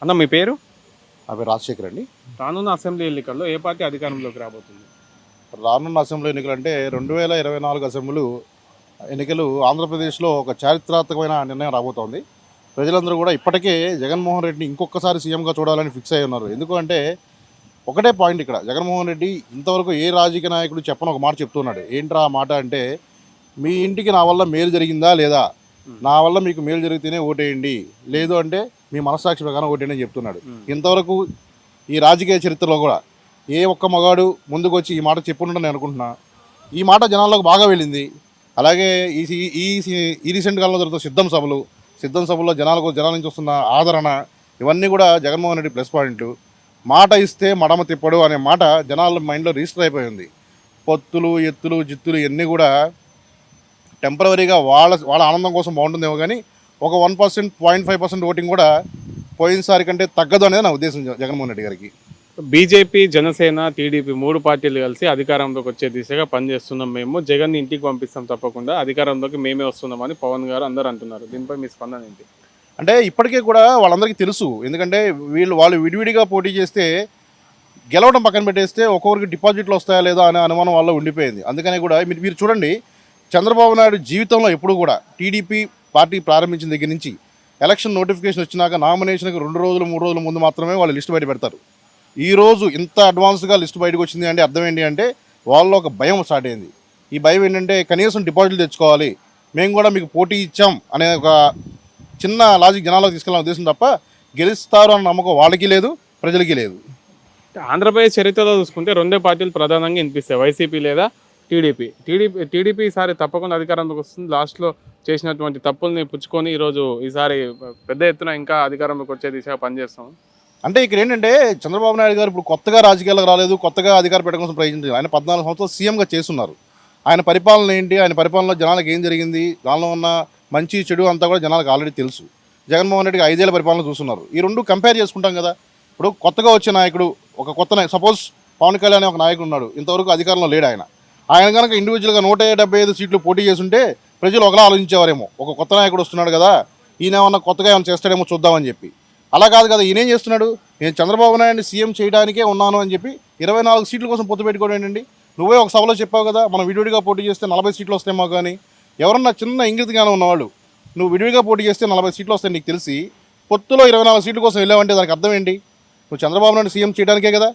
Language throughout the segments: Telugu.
అన్న మీ పేరు? అవి రాజశేఖర్ అండి. రానున్న అసెంబ్లీ ఎన్నికల్లో ఏ పార్టీ అధికారంలోకి రాబోతుంది? రానున్న అసెంబ్లీ ఎన్నికలు అంటే 2024 అసెంబ్లీ ఎన్నికలు ఆంధ్రప్రదేశ్లో ఒక చారిత్రాత్మకమైన నిర్ణయం రాబోతోంది. ప్రజలందరూ కూడా ఇప్పటికే జగన్మోహన్ రెడ్డిని ఇంకొకసారి సీఎంగా చూడాలని ఫిక్స్ అయి ఉన్నారు. ఎందుకు అంటే ఒకటే పాయింట్ ఇక్కడ, జగన్మోహన్ రెడ్డి ఇంతవరకు ఏ రాజకీయ నాయకుడు చెప్పని ఒక మాట చెప్తున్నాడు. ఏంట్రా ఆ మాట అంటే, మీ ఇంటికి నా వల్ల మేలు జరిగిందా లేదా, నా వల్ల మీకు మేలు జరిగితేనే ఓటేయండి, లేదు అంటే మీ మనస్సాక్షి ప్రకారం ఓటేయండి అని చెప్తున్నాడు. ఇంతవరకు ఈ రాజకీయ చరిత్రలో కూడా ఏ ఒక్క మగాడు ముందుకు వచ్చి ఈ మాట చెప్పుండని నేను అనుకుంటున్నా. ఈ మాట జనాల్లోకి బాగా వెళ్ళింది. అలాగే ఈ ఈ ఈ రీసెంట్ కాలంలో జరుగుతున్న సిద్ధం సభల్లో జనాల నుంచి వస్తున్న ఆదరణ, ఇవన్నీ కూడా జగన్మోహన్ రెడ్డి ప్లస్ పాయింట్లు. మాట ఇస్తే మడమ తిప్పడు అనే మాట జనాల మైండ్లో రిజిస్టర్ అయిపోయింది. పొత్తులు ఎత్తులు జిత్తులు ఇవన్నీ కూడా టెంపరవరీగా వాళ్ళ ఆనందం కోసం బాగుంటుందేమో, కానీ ఒక 1%, 0.5% ఓటింగ్ కూడా పోయినసారి కంటే తగ్గదు అనేది నా ఉద్దేశం జగన్మోహన్ రెడ్డి గారికి. బీజేపీ, జనసేన, టీడీపీ 3 పార్టీలు కలిసి అధికారంలోకి వచ్చే దిశగా పనిచేస్తున్నాం. మేము జగన్ని ఇంటికి పంపిస్తాం, తప్పకుండా అధికారంలోకి మేమే వస్తున్నామని పవన్ గారు అందరూ అంటున్నారు. దీనిపై మీ స్పందన ఏంటి? అంటే ఇప్పటికే కూడా వాళ్ళందరికీ తెలుసు. ఎందుకంటే వాళ్ళు విడివిడిగా పోటీ చేస్తే గెలవడం పక్కన పెట్టేస్తే ఒక్కొక్కరికి డిపాజిట్లు వస్తాయా లేదా అనే అనుమానం వాళ్ళలో ఉండిపోయింది. అందుకని కూడా మీరు చూడండి, చంద్రబాబు నాయుడు జీవితంలో ఎప్పుడు కూడా టీడీపీ పార్టీ ప్రారంభించిన దగ్గర నుంచి ఎలక్షన్ నోటిఫికేషన్ వచ్చినాక నామినేషన్కి 2 రోజులు 3 రోజుల ముందు మాత్రమే వాళ్ళు లిస్టు బయట పెడతారు. ఈరోజు ఇంత అడ్వాన్స్గా లిస్టు బయటకు వచ్చింది అంటే అర్థం ఏంటి అంటే, వాళ్ళలో ఒక భయం స్టార్ట్ అయింది. ఈ భయం ఏంటంటే, కనీసం డిపాజిట్లు తెచ్చుకోవాలి, మేము కూడా మీకు పోటీ ఇచ్చాం అనే ఒక చిన్న లాజిక్ జనాలకు తీసుకెళ్ళాలనే ఉద్దేశం తప్ప గెలుస్తారు అన్న నమ్మకం వాళ్ళకి లేదు, ప్రజలకి లేదు. ఆంధ్రప్రదేశ్ చరిత్రలో చూసుకుంటే 2 పార్టీలు ప్రధానంగా వినిపిస్తాయి, వైసీపీ లేదా టీడీపీ ఈసారి తప్పకుండా అధికారంలోకి వస్తుంది. లాస్ట్లో చేసినటువంటి తప్పుల్ని పుచ్చుకొని ఈసారి పెద్ద ఎత్తున ఇంకా అధికారంలోకి వచ్చే దిశగా పనిచేస్తాం. అంటే ఇక్కడ ఏంటంటే, చంద్రబాబు నాయుడు గారు ఇప్పుడు కొత్తగా రాజకీయాలకు రాలేదు, కొత్తగా అధికారం పెట్టడం కోసం ప్రయత్నించారు. ఆయన 14 సంవత్సరాలు సీఎంగా చేస్తున్నారు. ఆయన పరిపాలన ఏంటి, ఆయన పరిపాలనలో జనాలకు ఏం జరిగింది, దానిలో ఉన్న మంచి చెడు అంతా కూడా జనాలకు ఆల్రెడీ తెలుసు. జగన్మోహన్ రెడ్డికి 5 ఏళ్ల పరిపాలన చూస్తున్నారు. ఈ రెండు కంపేర్ చేసుకుంటాం కదా. ఇప్పుడు కొత్తగా వచ్చే నాయకుడు, ఒక కొత్త సపోజ్ పవన్ కళ్యాణ్ అనే ఒక నాయకుడు ఉన్నాడు, ఇంతవరకు అధికారంలో లేడు. ఆయన కనుక ఇండివిజువల్గా 175 సీట్లు పోటీ చేస్తుంటే ప్రజలు ఒకలా ఆలోచించేవారేమో, ఒక కొత్త నాయకుడు వస్తున్నాడు కదా, ఈయన ఏమన్నా కొత్తగా ఏమైనా చేస్తాడేమో చూద్దామని చెప్పి. అలా కాదు కదా, ఈయనేం చేస్తున్నాడు, నేను చంద్రబాబు నాయుడిని సీఎం చేయడానికే ఉన్నాను అని చెప్పి 24 సీట్ల కోసం పొత్తు పెట్టుకోవడం ఏంటండి. నువ్వే ఒక సభలో చెప్పావు కదా, మనం విడివిడిగా పోటీ చేస్తే 40 సీట్లు వస్తాయేమో. కానీ ఎవరన్నా చిన్న ఇంగిత జ్ఞానం ఉన్నవాళ్ళు, నువ్వు విడివిడిగా పోటీ చేస్తే 40 సీట్లు వస్తాయి నీకు తెలిసి పొత్తులో 24 సీట్ల కోసం వెళ్ళావంటే దానికి అర్థం ఏంటి? నువ్వు చంద్రబాబు నాయుడు సీఎం చేయడానికే కదా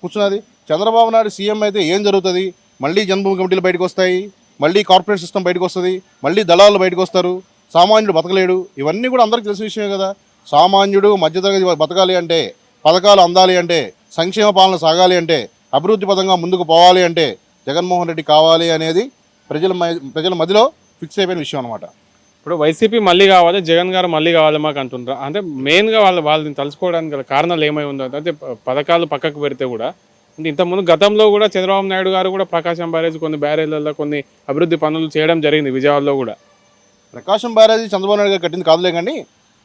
కూర్చున్నది. చంద్రబాబు నాయుడు సీఎం అయితే ఏం జరుగుతుంది? మళ్ళీ జన్మభూమి కమిటీలు బయటకు వస్తాయి, మళ్ళీ కార్పొరేట్ సిస్టమ్ బయటకు వస్తుంది, మళ్ళీ దళాలు బయటకు వస్తారు, సామాన్యుడు బతకలేడు. ఇవన్నీ కూడా అందరికీ తెలిసిన విషయమే కదా. సామాన్యుడు మధ్యతరగతి బతకాలి అంటే, పథకాలు అందాలి అంటే, సంక్షేమ పాలన సాగాలి అంటే, అభివృద్ధి పదంగా ముందుకు పోవాలి అంటే జగన్మోహన్ రెడ్డి కావాలి అనేది ప్రజల మధ్యలో ఫిక్స్ అయిపోయిన విషయం అనమాట. ఇప్పుడు వైసీపీ మళ్ళీ కావాలి, జగన్ గారు మళ్ళీ కావాలి మాకు అంటుంటారు. అంటే మెయిన్గా వాళ్ళని తలుచుకోవడానికి గల కారణాలు ఏమై ఉందో, అంటే పథకాలు పక్కకు పెడితే కూడా, అంటే ఇంతకుముందు గతంలో కూడా చంద్రబాబు నాయుడు గారు కూడా ప్రకాశం బ్యారేజ్, కొన్ని బ్యారేజ్లలో కొన్ని అభివృద్ధి పనులు చేయడం జరిగింది విజయవాడలో కూడా. ప్రకాశం బ్యారేజ్ చంద్రబాబు నాయుడు గారు కట్టింది కాదులే, కానీ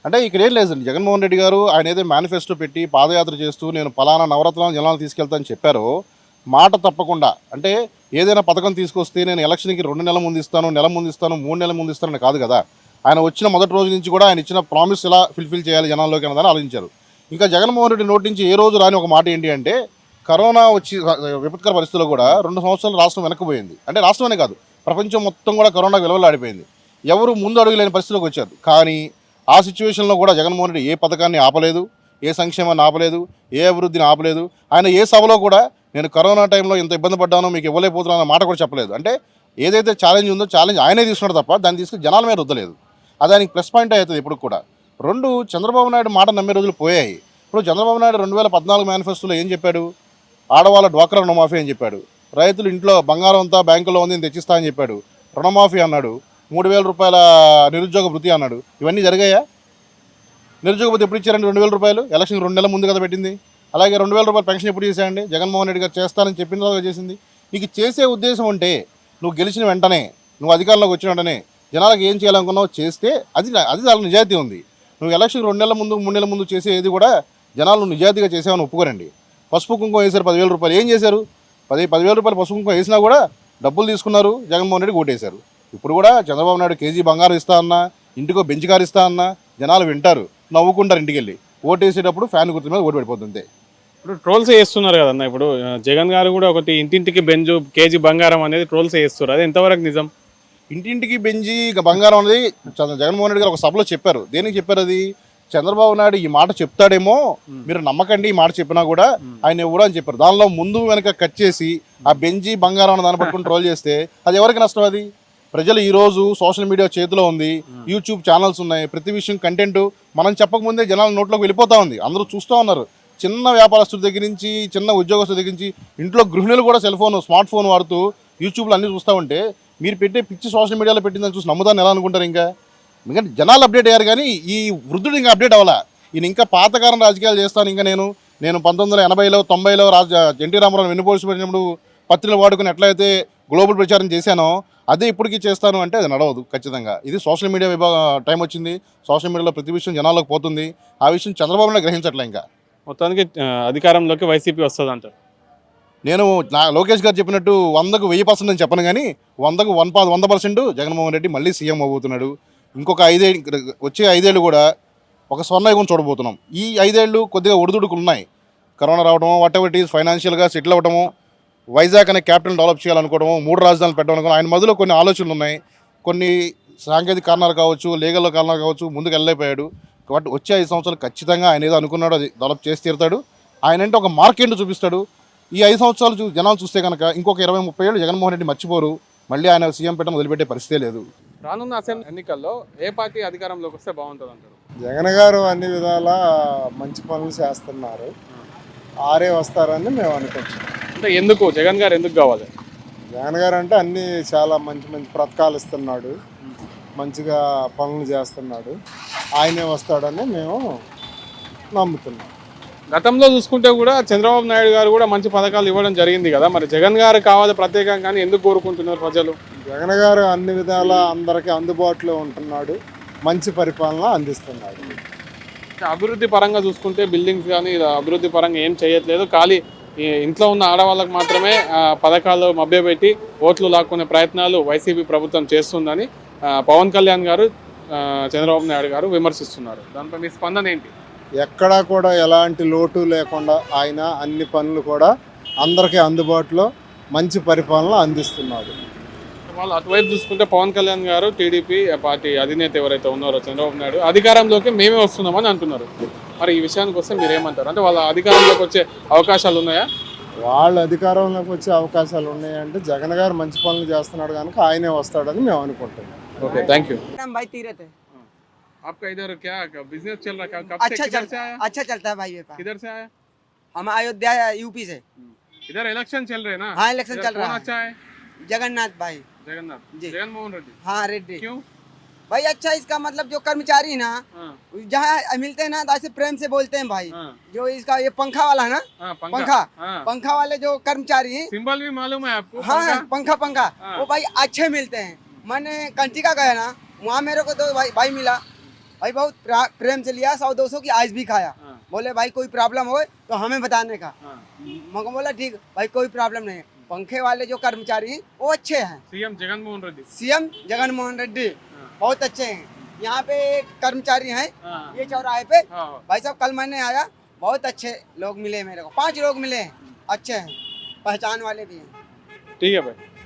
అంటే ఇక్కడ ఏం లేదండి. జగన్మోహన్ రెడ్డి గారు ఆయన ఏదో మేనిఫెస్టో పెట్టి పాదయాత్ర చేస్తూ నేను పలానా నవరత్నాలు జనాలు తీసుకెళ్తానని చెప్పారో, మాట తప్పకుండా, అంటే ఏదైనా పథకం తీసుకొస్తే నేను ఎలక్షన్కి 2 నెలల ముందు ఇస్తాను, నెల ముందు ఇస్తాను, 3 నెలల ముందు ఇస్తానని కాదు కదా. ఆయన వచ్చిన మొదటి రోజు నుంచి కూడా ఆయన ఇచ్చిన ప్రామిస్ ఎలా ఫుల్ఫిల్ చేయాలి జనాల్లోకి అన్నదాన్ని ఆలోచించారు. ఇంకా జగన్మోహన్ రెడ్డి నోటి నుంచి ఏ రోజు రాని ఒక మాట ఏంటి అంటే, కరోనా వచ్చి విపత్కర పరిస్థితుల్లో కూడా 2 సంవత్సరాలు రాష్ట్రం వెనక్కిపోయింది. అంటే రాష్ట్రమే కాదు, ప్రపంచం మొత్తం కూడా కరోనా విలువలాడిపోయింది. ఎవరు ముందు అడుగులేని పరిస్థితిలోకి వచ్చారు. కానీ ఆ సిచ్యువేషన్లో కూడా జగన్మోహన్ రెడ్డి ఏ పథకాన్ని ఆపలేదు, ఏ సంక్షేమాన్ని ఆపలేదు, ఏ అభివృద్ధిని ఆపలేదు. ఆయన ఏ సభలో కూడా నేను కరోనా టైంలో ఎంత ఇబ్బంది పడ్డానో మీకు ఇవ్వలేకపోతున్నాను అన్న మాట కూడా చెప్పలేదు. అంటే ఏదైతే ఛాలెంజ్ ఉందో ఛాలెంజ్ ఆయనే తీసుకున్నాడు తప్ప దాన్ని తీసుకుని జనాల మీద రుద్దలేదు. అది ఆయనకి ప్లస్ పాయింట్ అవుతుంది ఇప్పుడు కూడా. 2, చంద్రబాబు నాయుడు మాట నమ్మే రోజులు పోయాయి. ఇప్పుడు చంద్రబాబు నాయుడు 2014 మేనిఫెస్టోలో ఏం చెప్పాడు? ఆడవాళ్ళ డ్వాక్రా రుణమాఫీ అని చెప్పాడు. రైతులు ఇంట్లో బంగారం అంతా బ్యాంకులో ఉంది తెచ్చిస్తా అని చెప్పాడు. రుణమాఫీ అన్నాడు. 3,000 రూపాయల నిరుద్యోగ భృతి అన్నాడు. ఇవన్నీ జరిగాయా? నిరుద్యోగ భృతి ఎప్పుడు ఇచ్చారండి? 2,000 రూపాయలు ఎలక్షన్ 2 నెలల ముందు కదా పెట్టింది. అలాగే 2,000 రూపాయల పెన్షన్ ఎప్పుడు చేశాయండి? జగన్మోహన్ రెడ్డి గారు చేస్తానని చెప్పిన తర్వాత చేసింది. నీకు చేసే ఉద్దేశం ఉంటే నువ్వు గెలిచిన వెంటనే, నువ్వు అధికారంలోకి వచ్చిన వెంటనే జనాలకు ఏం చేయాలనుకున్నావు చేస్తే అది చాలా నిజాయితీ ఉంది. నువ్వు ఎలక్షన్ 2 నెలల ముందు 3 నెలల ముందు చేసే ఏది కూడా జనాలు నిజాయితీగా చేసామని ఒప్పుకోరండి. పసుపు కుంకుమ వేశారు 10,000 రూపాయలు. ఏం చేశారు? 10,000 రూపాయలు పసుపు కుంకుమ వేసినా కూడా డబ్బులు తీసుకున్నారు, జగన్మోహన్ రెడ్డి ఓటేశారు. ఇప్పుడు కూడా చంద్రబాబు నాయుడు కేజీ బంగారం ఇస్తా అన్నా, ఇంటికో బెంచ్ కారు ఇస్తా అన్నా జనాలు వింటారు, నవ్వుకుంటారు ఇంటికి వెళ్ళి. ఓటేసేటప్పుడు ఫ్యాన్ గుర్తు మీద ఓటు పడిపోతుంది. ఇప్పుడు ట్రోల్స్ చేస్తున్నారు కదన్న. ఇప్పుడు జగన్ గారు కూడా ఒకటి ఇంటింటికి బెంజు కేజీ బంగారం అనేది ట్రోల్స్ చేస్తున్నారు. అది ఎంతవరకు నిజం? ఇంటింటికి బెంజి ఇక బంగారం అనేది జగన్మోహన్ రెడ్డి గారు ఒక సభలో చెప్పారు. దేనికి చెప్పారు అది? చంద్రబాబు నాయుడు ఈ మాట చెప్తాడేమో, మీరు నమ్మకండి ఈ మాట చెప్పినా కూడా ఆయన ఎవరు అని చెప్పారు. దానిలో ముందు వెనక కట్ చేసి ఆ బెంజి బంగారం అన్న దాన్ని పట్టుకుని ట్రోల్ చేస్తే అది ఎవరికి నష్టం? అది ప్రజలు ఈరోజు సోషల్ మీడియా చేతిలో ఉంది, యూట్యూబ్ ఛానల్స్ ఉన్నాయి, ప్రతి విషయం కంటెంట్ మనం చెప్పకముందే జనాల నోట్లోకి వెళ్ళిపోతా ఉంది, అందరూ చూస్తూ ఉన్నారు. చిన్న వ్యాపారస్తుల దగ్గర నుంచి చిన్న ఉద్యోగస్తుల దగ్గర నుంచి ఇంట్లో గృహిణులు కూడా స్మార్ట్ ఫోన్ వాడుతూ యూట్యూబ్లో అన్నీ చూస్తూ ఉంటే మీరు పెట్టే పిచ్చి సోషల్ మీడియాలో పెట్టిందని చూసి నమ్ముతాను ఎలా అనుకుంటారు? ఎందుకంటే జనాలు అప్డేట్ అయ్యారు కానీ ఈ వృద్ధుడు ఇంకా అప్డేట్ అవ్వాలా. ఈయన ఇంకా పాతకాలం రాజకీయాలు చేస్తాను. ఇంకా నేను 1980లో 90లో ఎన్టీ రామారావు వెన్నుపోసి పెట్టినప్పుడు పత్రికలు వాడుకుని ఎట్లయితే గ్లోబల్ ప్రచారం చేశానో అదే ఇప్పటికీ చేస్తాను అంటే అది నడవదు ఖచ్చితంగా. ఇది సోషల్ మీడియా టైం వచ్చింది, సోషల్ మీడియాలో ప్రతి విషయం జనాల్లోకి పోతుంది. ఆ విషయం చంద్రబాబు నాయుడు గ్రహించట్లే. ఇంకా మొత్తానికి అధికారంలోకి వైసీపీ వస్తుంది అంటారు. నేను లోకేష్ గారు చెప్పినట్టు 100కు 1000% అని చెప్పను కానీ 100కు 100% జగన్మోహన్ రెడ్డి మళ్ళీ సీఎం అవబోతున్నాడు. ఇంకొక వచ్చే 5 ఏళ్ళు కూడా ఒక స్వర్ణయుగం చూడబోతున్నాం. ఈ 5 ఏళ్ళు కొద్దిగా ఒడిదుడుకులు ఉన్నాయి. కరోనా రావడము, వాట్ ఎవర్ ఇట్ ఈస్, ఫైనాన్షియల్గా సెటిల్ అవ్వడము, వైజాగ్ అనే క్యాపిటల్ డెవలప్ చేయాలనుకోవడము, 3 రాజధానులు పెట్టడం, ఆయన మధ్యలో కొన్ని ఆలోచనలు ఉన్నాయి. కొన్ని సాంకేతిక కారణాలు కావచ్చు, లీగల్ కారణాలు కావచ్చు, ముందుకు వెళ్ళలేకపోయాడు. కాబట్టి వచ్చే 5 సంవత్సరాలు ఖచ్చితంగా ఆయన ఏదో అనుకున్నాడో అది డెవలప్ చేసి తీరుతాడు. ఆయన అంటే ఒక మార్కెట్ చూపిస్తాడు. ఈ 5 సంవత్సరాలు జనాలు చూస్తే కనుక ఇంకొక 20-30 ఏళ్ళు జగన్మోహన్ రెడ్డి మర్చిపోరు. మళ్ళీ ఆయన సీఎం పెట్టడం వదిలిపెట్టే పరిస్థితే లేదు. రానున్న అసెంబ్లీ ఎన్నికల్లో ఏ పార్టీ అధికారంలోకి వస్తే బాగుంటుంది అంటారు? జగన్ గారు అన్ని విధాల మంచి పనులు చేస్తున్నారు. ఆరే వస్తారని మేము అనుకుంటున్నాం. అంటే ఎందుకు జగన్ గారు ఎందుకు కావాలి? జగన్ గారు అంటే అన్ని చాలా మంచి మంచి పథకాలు ఇస్తున్నాడు, మంచిగా పనులు చేస్తున్నాడు. ఆయనే వస్తాడని మేము నమ్ముతున్నాం. గతంలో చూసుకుంటే కూడా చంద్రబాబు నాయుడు గారు కూడా మంచి పథకాలు ఇవ్వడం జరిగింది కదా. మరి జగన్ గారు కావాలి ప్రత్యేకంగానే ఎందుకు కోరుకుంటున్నారు ప్రజలు? జగన్ గారు అన్ని విధాల అందరికీ అందుబాటులో ఉంటున్నాడు, మంచి పరిపాలన అందిస్తున్నాడు. అభివృద్ధి పరంగా చూసుకుంటే బిల్డింగ్స్ కానీ అభివృద్ధి పరంగా ఏం చేయట్లేదు. ఖాళీ ఇంట్లో ఉన్న ఆడవాళ్ళకు మాత్రమే పథకాలు మభ్యపెట్టి ఓట్లు లాక్కునే ప్రయత్నాలు వైసీపీ ప్రభుత్వం చేస్తుందని పవన్ కళ్యాణ్ గారు, చంద్రబాబు నాయుడు గారు విమర్శిస్తున్నారు. దానిపై మీ స్పందన ఏంటి? ఎక్కడా కూడా ఎలాంటి లోటు లేకుండా ఆయన అన్ని పనులు కూడా అందరికీ అందుబాటులో మంచి పరిపాలన అందిస్తున్నాడు. వాళ్ళు అటువైపు చూసుకుంటే పవన్ కళ్యాణ్ గారు, టీడీపీ పార్టీ అధినేత ఎవరైతే ఉన్నారో చంద్రబాబు నాయుడు, అధికారంలోకి మేమే వస్తున్నామని అంటున్నారు. మరి ఈ విషయానికి వస్తే మీరు ఏమంటారు? అంటే వాళ్ళ అధికారంలోకి వచ్చే అవకాశాలు ఉన్నాయా? వాళ్ళు అధికారంలోకి వచ్చే అవకాశాలు ఉన్నాయంటే జగన్ గారు మంచి పనులు చేస్తున్నాడు కనుక ఆయనే వస్తాడని మేము అనుకుంటున్నాం. Okay, thank you. भाई तीरथ है। आपका इधर क्या बिजनेस चल रहा है? कब से अच्छा किधर से आया? अच्छा चलता है भाई व्यापार। किधर से आया? हम अयोध्या यूपी से। इधर इलेक्शन चल रहे हैं ना? हाँ इलेक्शन इधर चल रहा कौन है। अच्छा है? जगन्नाथ भाई। जगन्नाथ जी। जगनमोहन रेड्डी। हाँ रेड्डी। क्यों? भाई अच्छा इसका मतलब जो कर्मचारी ना हाँ, जहाँ मिलते हैं ना तो ऐसे प्रेम से बोलते हैं भाई। हाँ, जो इसका ये पंखा वाला है ना, हाँ, पंखा हाँ, पंखा वाले जो कर्मचारी हैं, सिंबल भी मालूम है आपको? हाँ पंखा? पंखा पंखा हाँ। वो भाई अच्छे मिलते हैं। मैंने कंटिका गया ना, वहाँ मेरे को तो भाई मिला भाई, बहुत प्रेम से लिया, 100-200 की आइस भी खाया। हाँ, बोले भाई कोई प्रॉब्लम हो तो हमें बताने का। हाँ। मैं बोला ठीक भाई कोई प्रॉब्लम नहीं है। पंखे वाले जो कर्मचारी हैं वो अच्छे हैं। सीएम जगनमोहन रेड्डी। सीएम जगनमोहन रेड्डी हाँ, बहुत अच्छे हैं। यहाँ पे एक कर्मचारी हैं हाँ, ये चौराहे पे, हाँ, भाई साहब कल मैंने आया, बहुत अच्छे लोग मिले मेरे को, 5 लोग मिले हैं, अच्छे हैं, पहचान वाले भी हैं। ठीक है भाई।